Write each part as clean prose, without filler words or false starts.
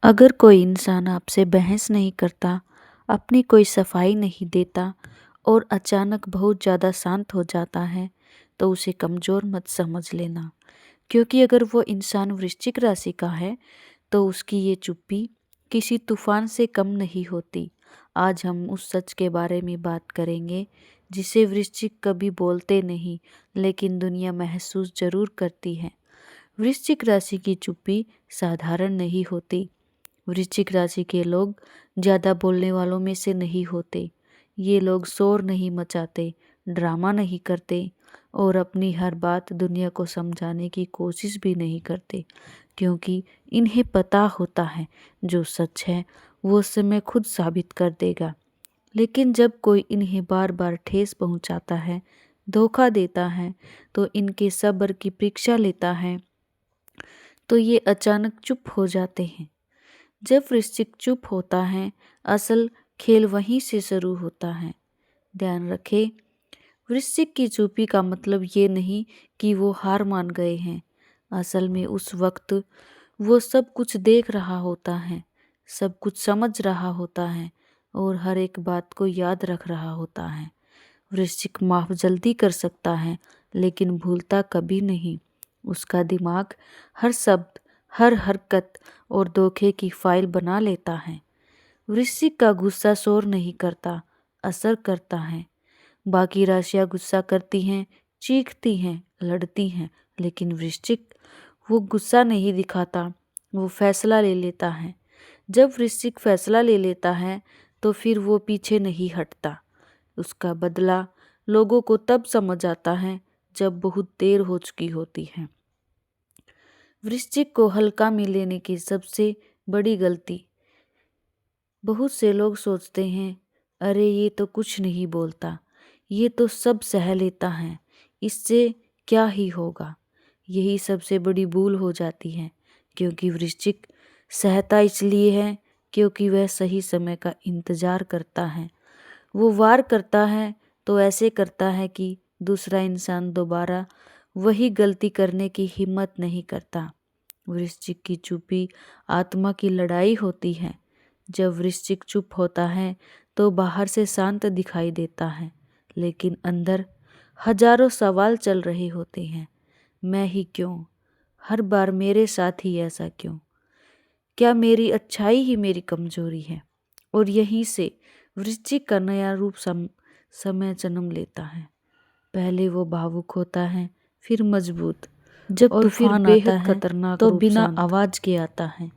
अगर कोई इंसान आपसे बहस नहीं करता, अपनी कोई सफाई नहीं देता और अचानक बहुत ज़्यादा शांत हो जाता है, तो उसे कमज़ोर मत समझ लेना। क्योंकि अगर वो इंसान वृश्चिक राशि का है, तो उसकी ये चुप्पी किसी तूफान से कम नहीं होती। आज हम उस सच के बारे में बात करेंगे जिसे वृश्चिक कभी बोलते नहीं, लेकिन दुनिया महसूस जरूर करती है। वृश्चिक राशि की चुप्पी साधारण नहीं होती। वृश्चिक राशि के लोग ज़्यादा बोलने वालों में से नहीं होते। ये लोग शोर नहीं मचाते, ड्रामा नहीं करते और अपनी हर बात दुनिया को समझाने की कोशिश भी नहीं करते, क्योंकि इन्हें पता होता है जो सच है वो समय खुद साबित कर देगा। लेकिन जब कोई इन्हें बार बार ठेस पहुंचाता है, धोखा देता है, तो इनके सब्र की परीक्षा लेता है, तो ये अचानक चुप हो जाते हैं। जब वृश्चिक चुप होता है, असल खेल वहीं से शुरू होता है। ध्यान रखें, वृश्चिक की चुप्पी का मतलब ये नहीं कि वो हार मान गए हैं। असल में उस वक्त वो सब कुछ देख रहा होता है, सब कुछ समझ रहा होता है और हर एक बात को याद रख रहा होता है। वृश्चिक माफ जल्दी कर सकता है, लेकिन भूलता कभी नहीं। उसका दिमाग हर शब्द, हर हरकत और धोखे की फाइल बना लेता है। वृश्चिक का गुस्सा शोर नहीं करता, असर करता है। बाकी राशियां गुस्सा करती हैं, चीखती हैं, लड़ती हैं, लेकिन वृश्चिक वो गुस्सा नहीं दिखाता, वो फैसला ले लेता है। जब वृश्चिक फैसला ले लेता है, तो फिर वो पीछे नहीं हटता। उसका बदला लोगों को तब समझ आता है जब बहुत देर हो चुकी होती है। वृश्चिक को हल्का में लेने की सबसे बड़ी गलती, बहुत से लोग सोचते हैं, अरे ये तो कुछ नहीं बोलता, ये तो सब सह लेता है, इससे क्या ही होगा। यही सबसे बड़ी भूल हो जाती है, क्योंकि वृश्चिक सहता इसलिए है क्योंकि वह सही समय का इंतजार करता है। वो वार करता है तो ऐसे करता है कि दूसरा इंसान दोबारा वही गलती करने की हिम्मत नहीं करता। वृश्चिक की चुप्पी आत्मा की लड़ाई होती है। जब वृश्चिक चुप होता है तो बाहर से शांत दिखाई देता है, लेकिन अंदर हजारों सवाल चल रहे होते हैं। मैं ही क्यों? हर बार मेरे साथ ही ऐसा क्यों? क्या मेरी अच्छाई ही मेरी कमजोरी है? और यहीं से वृश्चिक का नया रूप समय जन्म लेता है। पहले वो भावुक होता है, फिर मजबूत, जब और फिर बेहद खतरनाक तो बिना आवाज के आता है।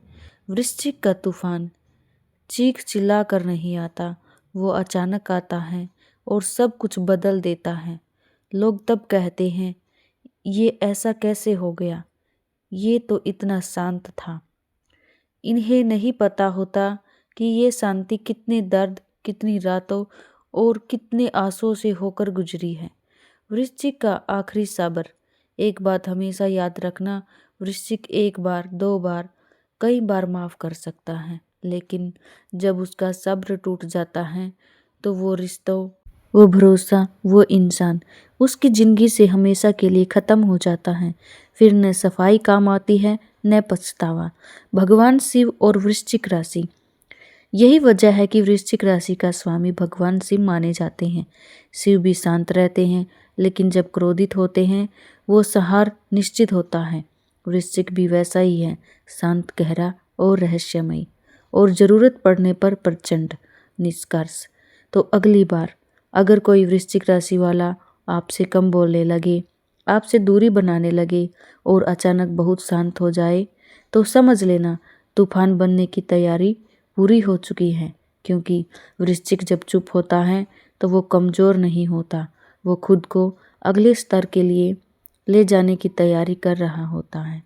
वृश्चिक का तूफान चीख चिल्ला कर नहीं आता, वो अचानक आता है और सब कुछ बदल देता है। लोग तब कहते हैं, ये ऐसा कैसे हो गया? ये तो इतना शांत था। इन्हें नहीं पता होता कि ये शांति कितने दर्द, कितनी रातों और कितने आंसुओं से होकर गुजरी है। वृश्चिक का आखिरी सब्र। एक बात हमेशा याद रखना, वृश्चिक एक बार, दो बार, कई बार माफ कर सकता है, लेकिन जब उसका सब्र टूट जाता है, तो वो रिश्तों, वो भरोसा, वो इंसान उसकी जिंदगी से हमेशा के लिए खत्म हो जाता है। फिर न सफाई काम आती है, न पछतावा। भगवान शिव और वृश्चिक राशि, यही वजह है कि वृश्चिक राशि का स्वामी भगवान शिव माने जाते हैं। शिव भी शांत रहते हैं, लेकिन जब क्रोधित होते हैं वो संहार निश्चित होता है। वृश्चिक भी वैसा ही है, शांत, गहरा और रहस्यमयी, और जरूरत पड़ने पर प्रचंड। निष्कर्ष, तो अगली बार अगर कोई वृश्चिक राशि वाला आपसे कम बोलने लगे, आपसे दूरी बनाने लगे और अचानक बहुत शांत हो जाए, तो समझ लेना तूफान बनने की तैयारी पूरी हो चुकी है। क्योंकि वृश्चिक जब चुप होता है तो वो कमज़ोर नहीं होता, वो खुद को अगले स्तर के लिए ले जाने की तैयारी कर रहा होता है।